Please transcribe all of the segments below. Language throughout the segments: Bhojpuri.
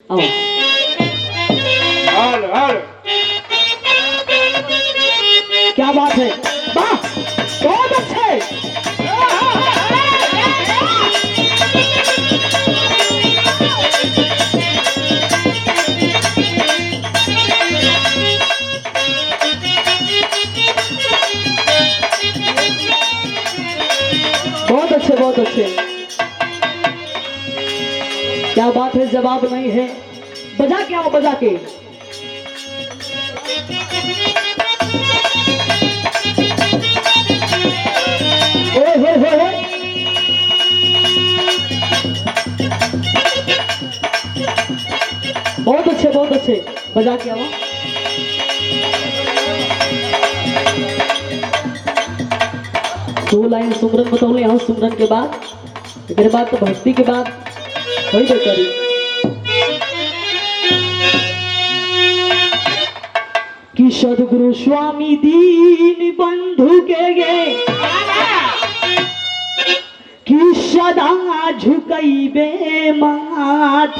आओ। हाल हाल क्या बात है, वाह बहुत अच्छे। बहुत अच्छे बहुत अच्छे। क्या बात है, जवाब नहीं है, बजा के आओ बजा के। ओए होए होए होए। बहुत अच्छे बजा के आओ। दो लाइन सुमरन बतौले यहाँ, सुमरन के बाद एक बात तो भक्ति के बाद वही बेकरी। कि सदगुरु स्वामी दीन बंधु के गे कि सदा झुकैबे माथ,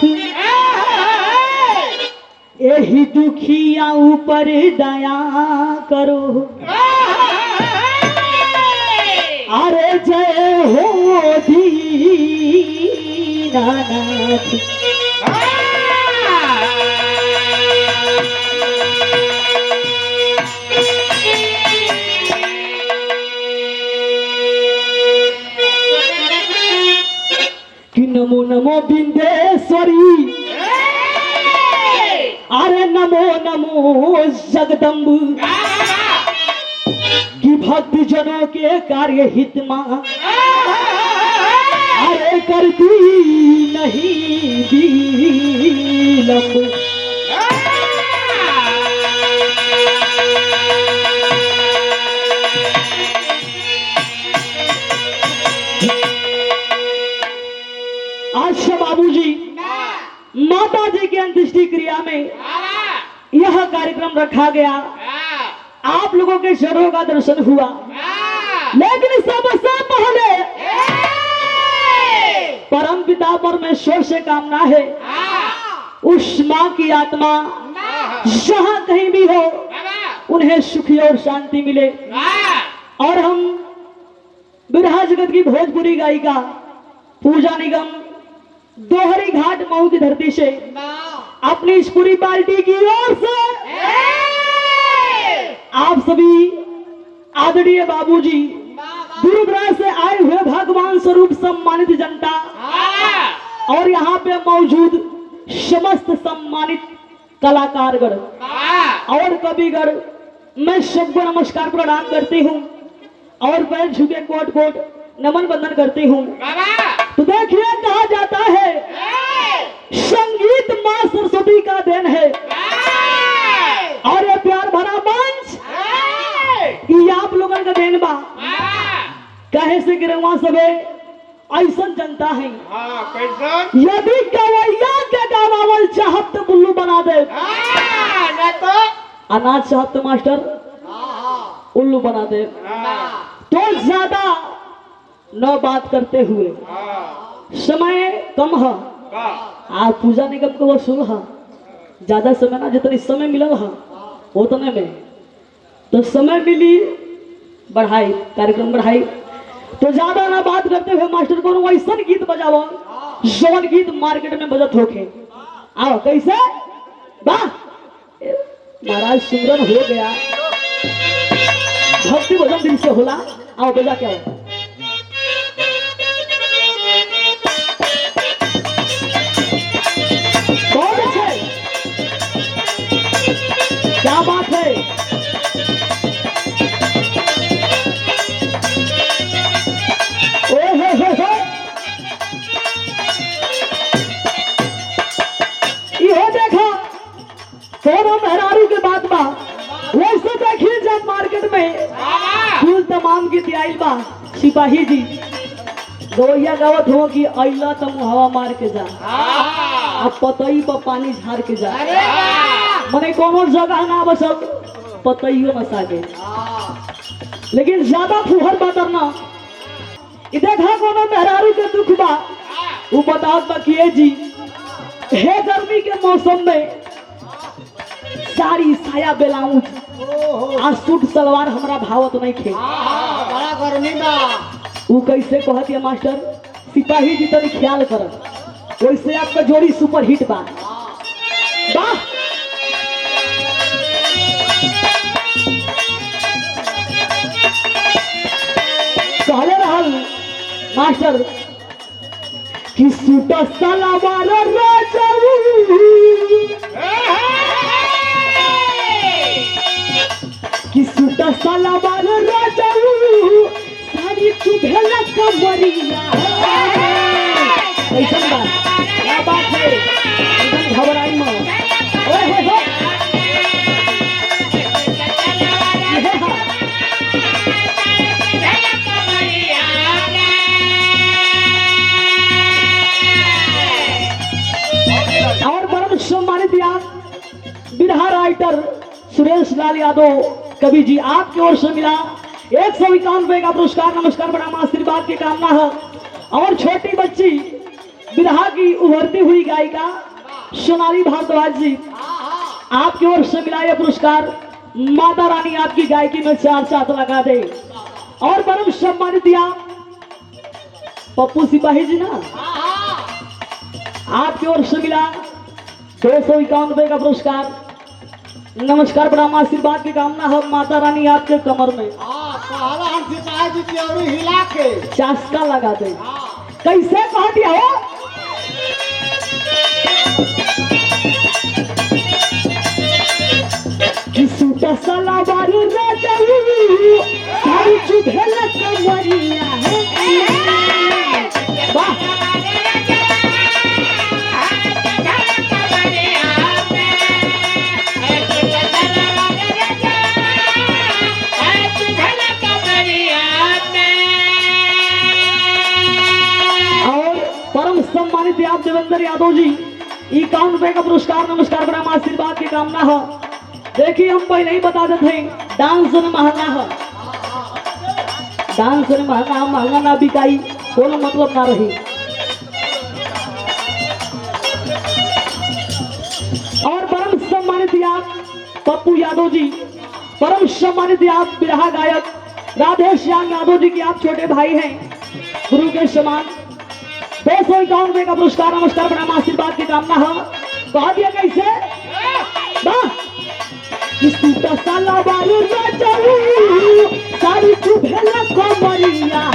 यही दुखिया ऊपर दया करो। अरे जय हो दीनानाथ। कि नमो नमो बिंदेश्वरी, अरे नमो नमो जगदम्ब, कि भक्त जनों के कार्य हित मां, अरे करती नहीं विलंब। आज बाबूजी माता जी की अंत्येष्टि क्रिया में यह कार्यक्रम रखा गया, आप लोगों के शरीरों का दर्शन हुआ, लेकिन सबसे पहले परम पिता परमेश्वर से कामना है उस माँ की आत्मा जहाँ कहीं भी हो उन्हें सुखी और शांति मिले। और हम बिरहा जगत की भोजपुरी गायिका पूजा निगम दोहरी घाट मऊ की धरती से अपनी इस पूरी पार्टी की ओर से आप सभी आदरणीय बाबूजी, दूर दराज से आए हुए भगवान स्वरूप सम्मानित जनता और यहाँ पे मौजूद समस्त सम्मानित कलाकारगण और कविगण, मैं सबको नमस्कार प्रणाम करती हूँ और पैर झुके कोट कोट नमन बंदन करती हूँ। तो देखिए, कहा जाता है संगीत माँ सरस्वती का देन है और ये प्यार भरा मंच ये आप लोगों का देन बा। कहे से गिरवा सबे ऐसा जनता है, यदि कवैया के गावावल चाहत तो बुल्लू बना दे, अनाज चाहत तो मास्टर उल्लू बना दे। तो ज्यादा न बात करते हुए, समय कम है, आप पूजा निगम को वसूल है, ज्यादा समय ना, जितनी समय मिलल है उतने में तो समय मिली बढ़ाई, कार्यक्रम बढ़ाई। तो ज्यादा ना बात करते हुए मास्टर को वैसा गीत बजाओ जौन गीत मार्केट में बजत होके। आओ कैसे, वाह महाराज सुमरन हो गया, भक्ति भजन दिल से होला। आओ बजा क्या हो। बहुत अच्छे, क्या बात है। ये देखो सोना मेहरारू के बात बा, वैसे देखिए जब मार्केट में फूल तमाम की तैयारी बा, सिपाही जी गवैया गावत हो कि अइला तुम हवा मार के जा, अब पतई पर पानी झाड़ के जा, मने कोनो जगह ना बसल पतइयो न सागे। लेकिन ज्यादा फुहर बातर ना, देखा कोनो मेहरारू के दुख बा, वो बताओ बकिए जी हे गर्मी के मौसम में साड़ी साया ब्लाउज आ सूट सलवार हमरा भावत नहीं खे। बड़ा गर्मी बा। वो कैसे कहती है मास्टर, सिपाही जी तनी ख्याल कर, वैसे आपका जोड़ी सुपर हिट बा। वाह कहले रहल मास्टर कि सूट सलवार राजू कि सूट सलवार राजू साड़ी चुभेला कमरिया। कैसन बा, क्या बात है, एकदम घबराई मत। ओए होए होए और परम सम्मानित बिरहा राइटर सुरेश लाल यादव कवि जी आपकी ओर से मिला 191 का पुरस्कार। नमस्कार प्रणाम आशीर्वाद की कामना है। और छोटी बच्ची बिरहा की उभरती हुई गायिका सोनाली भारद्वाज जी आपकी ओर से मिला यह पुरस्कार। माता रानी आपकी गायकी में चार चांद लगा दे। और परम सम्मानित पप्पू सिपाही जी ना आपकी ओर से मिला 291 का पुरस्कार। नमस्कार प्रणाम आशीर्वाद की कामना है। माता रानी आपके कमर में सिपाही जी की औरी हिला के चास्का लगा दे। कैसे कह दिया हो, कि सूट सलवार राजू साड़ी चुभेला कमरिया है। वाह सम्मानित आप देवेंद्र यादव जी 91 का पुरस्कार। नमस्कार प्रणाम आशीर्वाद की कामना है। देखिए हम पहले ही बता देते हैं डांस में महंगा है, डांस में महंगा महंगा ना बिकाई कोनो मतलब ना रही। और परम सम्मानित आप पप्पू यादव जी, परम सम्मानित आप बिरहा गायक राधे श्याम यादव जी की आप छोटे भाई हैं, गुरु के समान। 291 का पुरस्कार। नमस्कार प्रणाम आशीर्वाद की कामना है। कहा दिया कैसे, सूट सलवार राजू साड़ी चुभेला कमरिया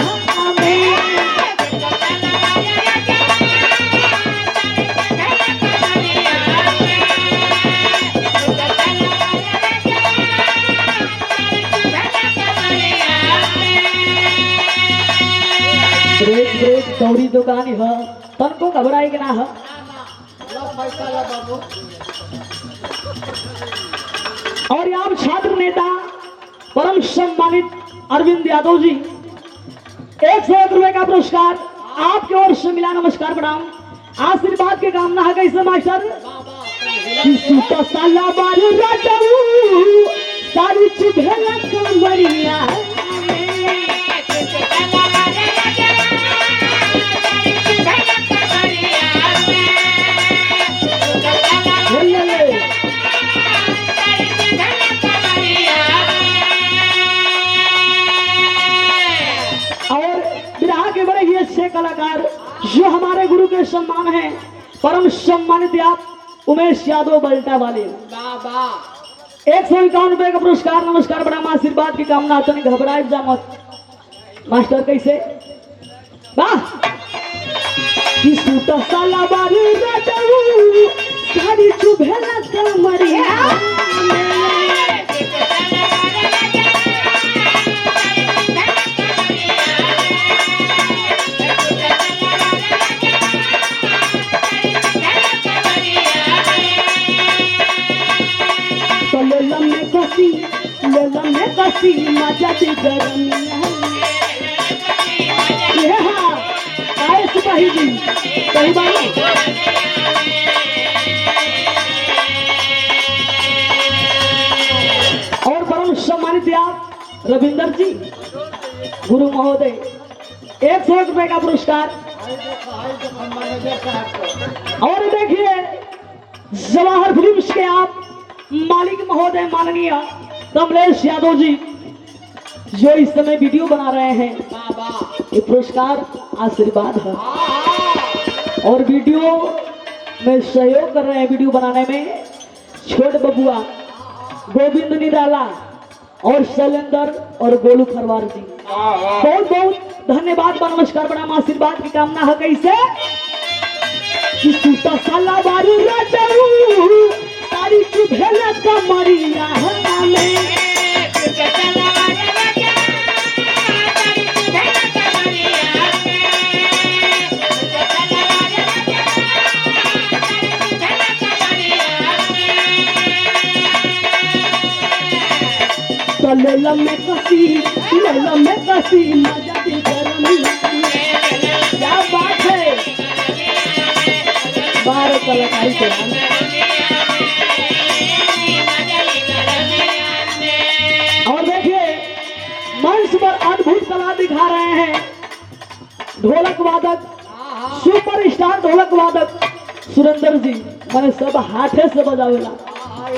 ब्रेक ब्रेक दौड़ी दुकान है, तन को घबराई के ना है। और यहाँ छात्र नेता परम सम्मानित अरविंद यादव जी 101 रुपए का पुरस्कार आपकी ओर से मिला। नमस्कार प्रणाम आशीर्वाद की कामना है। कैसे मास्टर, सूट सलवार राजू साड़ी चुभेला कमरिया कलाकार जो हमारे गुरु के सम्मान है, परम सम्मानित आप उमेश यादव बल्टा वाले 151 रुपए का पुरस्कार। नमस्कार प्रणाम आशीर्वाद की कामना। तनी घबराए जा मत मास्टर। कैसे, वाह कि सूट सलवार राजू साड़ी चुभेला कमरिया कसी मजा दी गरमिया ये हाँ आए सिपाही जी सही बात। और परम सम्मानित आप रविंदर जी गुरु महोदय 101 रुपए का पुरस्कार हाय देखो मैनेजर साहब को। और देखिए जवाहर फिल्म्स के आप मालिक महोदय माननीय कमलेश यादव जी जो इस समय वीडियो बना रहे हैं, बाबा ये पुरस्कार आशीर्वाद है और वीडियो में सहयोग कर रहे हैं वीडियो बनाने में छोट बबुआ गोविंद निराला और शैलेंद्र और गोलू खरवार जी। बहुत बहुत धन्यवाद बा, नमस्कार प्रणाम आशीर्वाद की कामना है। कैसे कि सूता साला बारू राजाऊ तारी चुभेला कमरिया हमें लेला में कसी मजा दी गरम क्या बात है, बारह कलाकारी के और देखिए मंच पर अद्भुत कला दिखा रहे हैं ढोलक वादक सुपर स्टार ढोलक वादक सुरेंद्र जी। मैंने सब हाथे से बजावेला,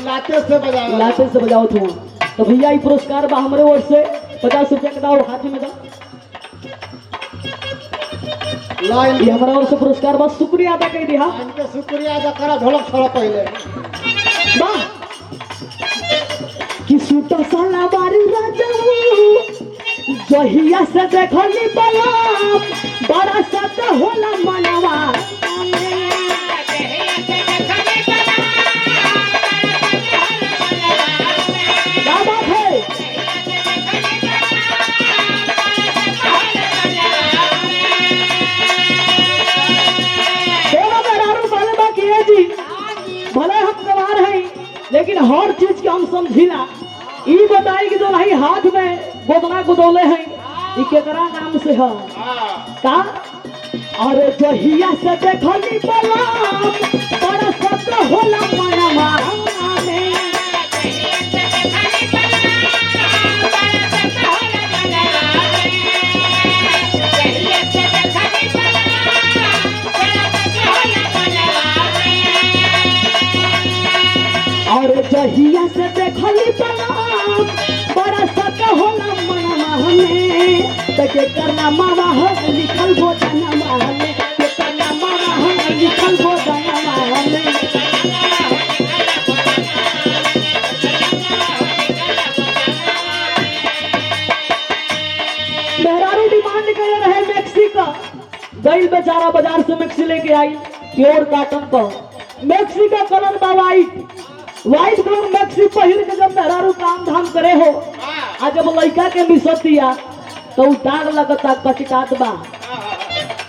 लाते से बजाओ। लाते से बजाओ तुम। तो भैया ये पुरस्कार बा हमारे ओर से 50 रुपया का दाव हाथ में दो। लाइन ये हमारा ओर से पुरस्कार बा, शुक्रिया अदा कर दिया। इनके शुक्रिया अदा करा, ढोलक छोड़ा पहले। वाह कि सूटा साला बारी राजा जहिया से देखली बलाम बड़ा सत होला मनवा क्या बात है। दोनों मेहरारू भले बाकी है जी, भले हम गवार हैं लेकिन हर चीज के हम समझिला। ई बताई कि जो नहीं हाथ में गोदना गोदौले हैं ई केकरा नाम से है का। अरे जहिया से देखली बलाम बड़ा सत होला मनवा में और जहिया से देखली बलाम बड़ा सत होला मनवा में तके करना मावा है लिखल गोदना में के करना मावा है लिखल गोदना में। मेहरारू डिमांड कर रहे मैक्सी का, गई बेचारा बाजार से मैक्सी लेके आई प्योर कॉटन का। मैक्सी का कलर बा व्हाइट कलर मैक्सी पहिर के जब मेहरारू काम धाम करे हो आ जब लड़का के मिसतिया तो उ दाग लगता कचकात बा।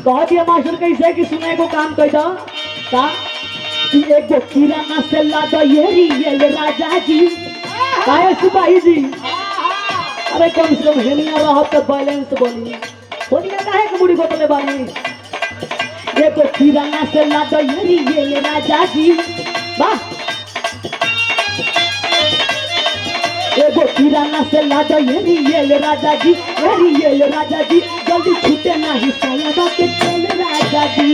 कह दिया मास्टर कैसे कि सुने को काम कह दो का कि एगो किराना से लादा ये राजा जी काहे सिपाही जी। अरे कम से कम हेनिया रह तो बैलेंस बोली बोलिए काहे के मुड़ी बोतले बानी। एगो किराना से लादा ये राजा जी वाह। एगो किराना से लादा ये राजा जी राजा जी जल्दी छूटे नहीं साया के चल राजा जी।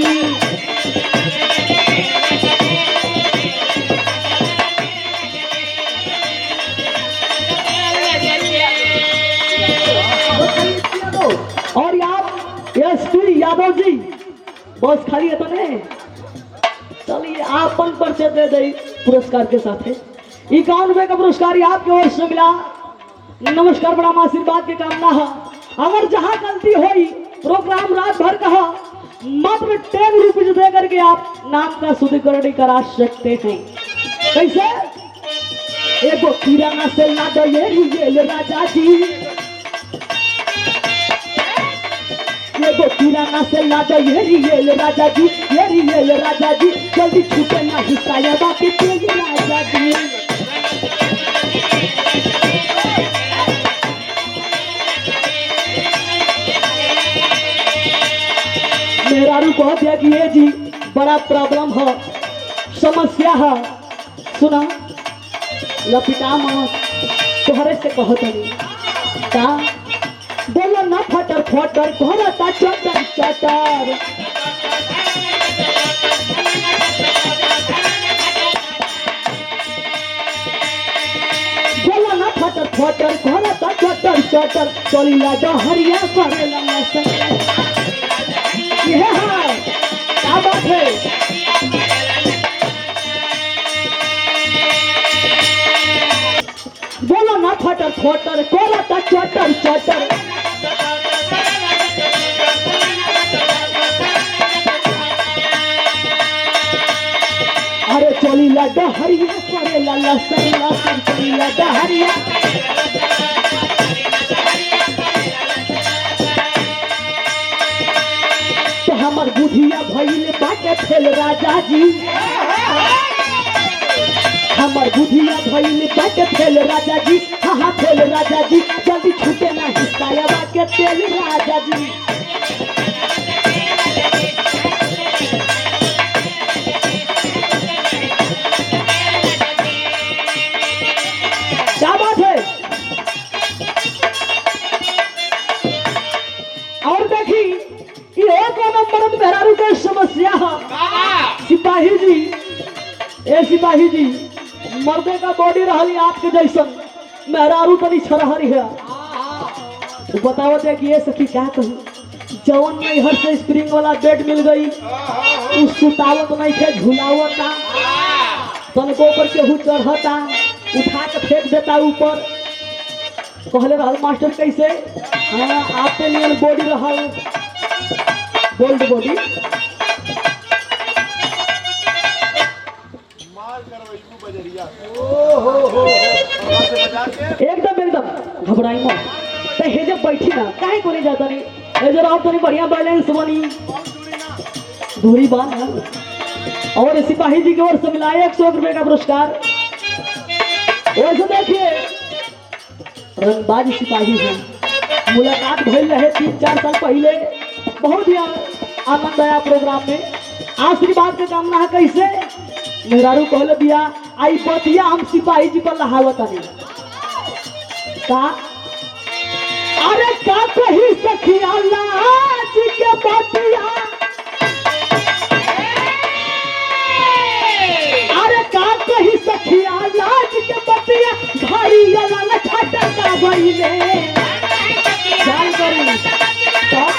और आप एसपी यादव जी बस खाली है तो नहीं, चलिए आपन परिचय दे दे पुरस्कार के साथ है। 91 का पुरस्कार आपकी ओर से मिला, नमस्कार प्रणाम आशीर्वाद की कामना है। अगर जहां गलती हुई प्रोग्राम रात भर का मात्र 10 रुपीज दे करके आप नाम का शुद्धिकरण करा सकते हैं। कैसे एगो किराना से लादो ये राजा जी, एगो किराना से लादो ये राजा जी राजा जी जल्दी छूटे ना हिस्सा बाकी तेज राजा जी। मेहरारू कह दिया कि ये जी बड़ा प्रॉब्लम है समस्या है, सुना लपिटा माँ तोहरे से कहो तनी का बोलो ना फटर फटर घोड़ा चटर चटर फटर करता चटर चटर चलिला डहरिया करेला लसन ये है क्या बात है। बोलो ना फटर फटर करता चटर चटर अरे चलिला डहरिया करेला लसन लसन चलिला डहरिया तो हमर बुधिया भइल बाटे फेल राजा जी हमर बुधिया भइल बाटे फेल राजा जी हाँ हाँ फेल राजा जी जल्दी छूटे ना हिस्साया के तेल राजा जी। क्या बात है। और देखी ये कोनो मर्द मेहरारू के समस्या है सिपाही जी ए सिपाही जी मर्दे का बॉडी रहली आपके जैसन मेहरारू तनी छरहरी है तो बताओ दे कि ये सखी क्या कहूँ जवन नैहर से स्प्रिंग वाला बेड मिल गई उस सुतावत नहीं खे झुलावत ना तनको पर केहू चढ़ता उठा के फेंक देता ऊपर कहले रहल मास्टर कैसे हाँ आपके लिए बॉडी रहल गोल्ड बॉडी एकदम एकदम घबराई मत तो हे जब बैठी ना काहे को नहीं जाता नहीं हे जरा और तनी बढ़िया बैलेंस बनी दूरी बांध ना। और सिपाही जी की ओर से मिला 100 रुपए का पुरस्कार। वैसे देखिए रंगबाज सिपाही हैं मुलाकात भइल रहे 3-4 साल पहले बहुत ही आनंद आया प्रोग्राम में आशीर्वाद के कामना है कैसे मेहरारू कहले बिया आई बतिया हम सिपाही जी पर लहावत नहीं का अरे का कही सखिया लाज के बतिया अरे का कही सखिया लाज के बतिया भारी लाल छाटा का बइले जान करी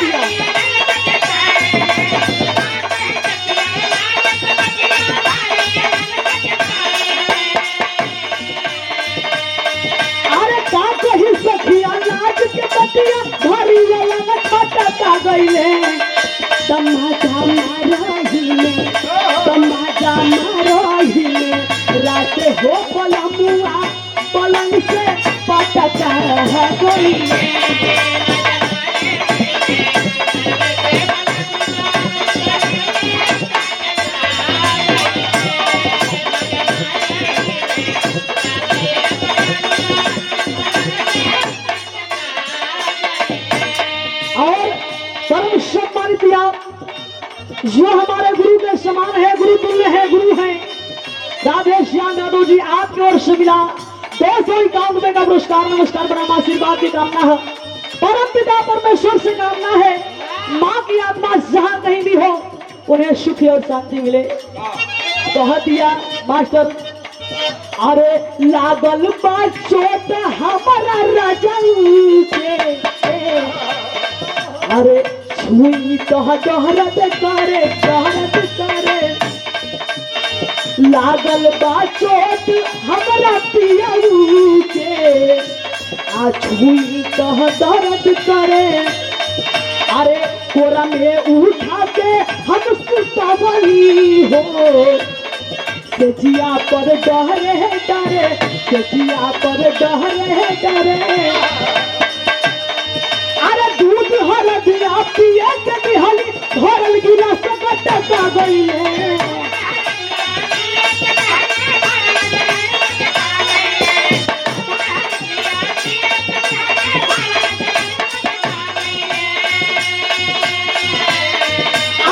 बतिया भारी वाला न खाता का गईले तमाचा मारहिले रात हो पलमुआ पलंग से पटका है गईले। परम सम्मानित जो हमारे गुरु के समान है गुरु तुल्य है गुरु है राधे श्याम यादव जी आपकी ओर से मिला 251 रुपए का पुरस्कार। नमस्कार प्रणाम आशीर्वाद की कामना है परम पिता परमेश्वर से कामना है माँ की आत्मा जहाँ कहीं भी हो उन्हें सुख और शांति मिले। कह दिया मास्टर अरे लागल बा चोट हमारा राजा के अरे छुई तो दहरत करे लागल बा चोट हमरा पियऊ के आ छुई तो दर्द करे अरे कोरा में उठा के हम सुतवली हो सेजिया पर डरे सेजिया पर डरे दूध हरदिया पिए के निहली भरल गिलास कटका गईले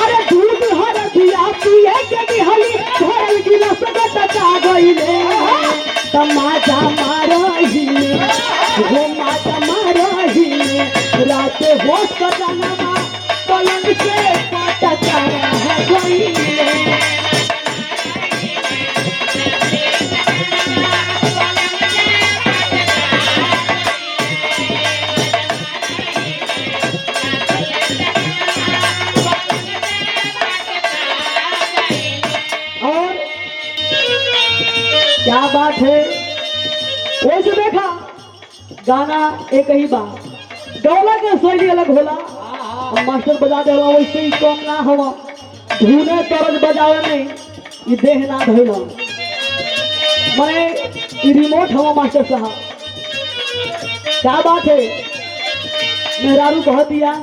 अरे दूध हरदिया पिए के निहली भरल गिलास कटका गईले तमाचा मारहिले हो माता मारहिले रात होश का जानवा पलंग से पटका है गईले। क्या बात है। वैसे देखा गाना एक ही बात, गौला के शैली अलग होला। और मास्टर बजा दे वैसे ही कम ना हो, धुने तरज बजावे में ये देह ना धोला। मैं ये रिमोट हवा मास्टर साहब, क्या बात है। मेहरारू कह दिया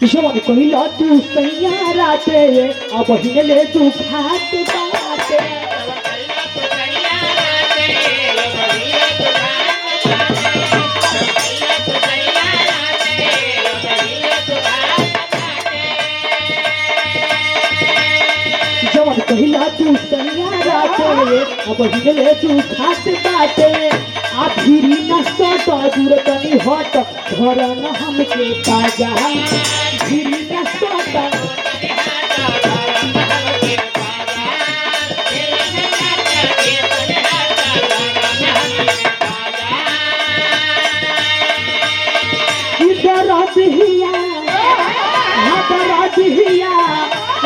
ईश्वर कहिला तू सैया राते अब ले तू खात बाटे। जवन कहिला तू सैया राते अब ले तू खात बाटे। आ फिरी न सट दूर तनी हट घर न हमके ताजा। फिरी न सट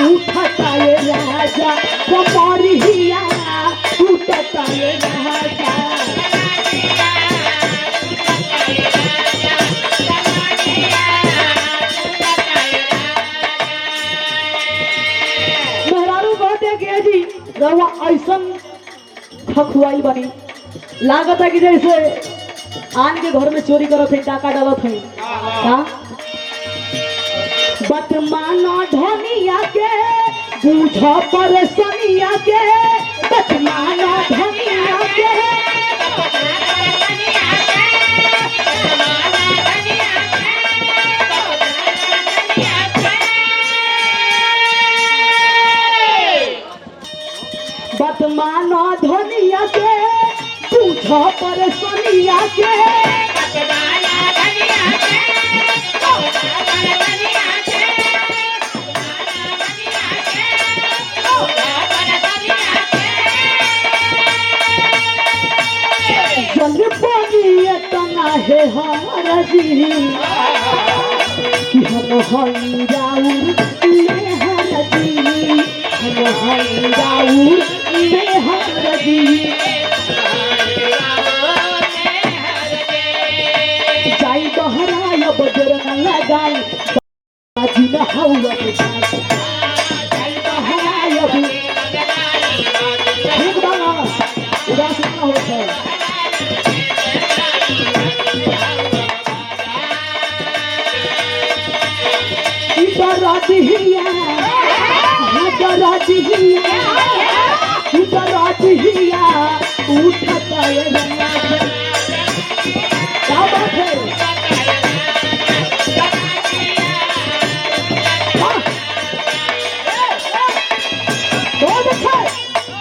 उठता ये राजा कमरिया उठता ये राजा। मेहरारू कहते कि जी रवा ऐसन खखुआई बनी लागत है कि जैसे आन के घर में चोरी करत है, टाका डालत है। बतमाना धनिया के बूझ परेशानिया के, बतमाना धनिया के बतमाना धनिया के बूझ परेशानिया के। जल पानी तना है हमारा जी कि हम हई राउर ले हर जी। हम हई राउर ले हर जी। जाई बहराय बजर न लगाई बाजी न हौला बुझाई। जाई बहराय ठीक बाला उदास न होता है। उठता है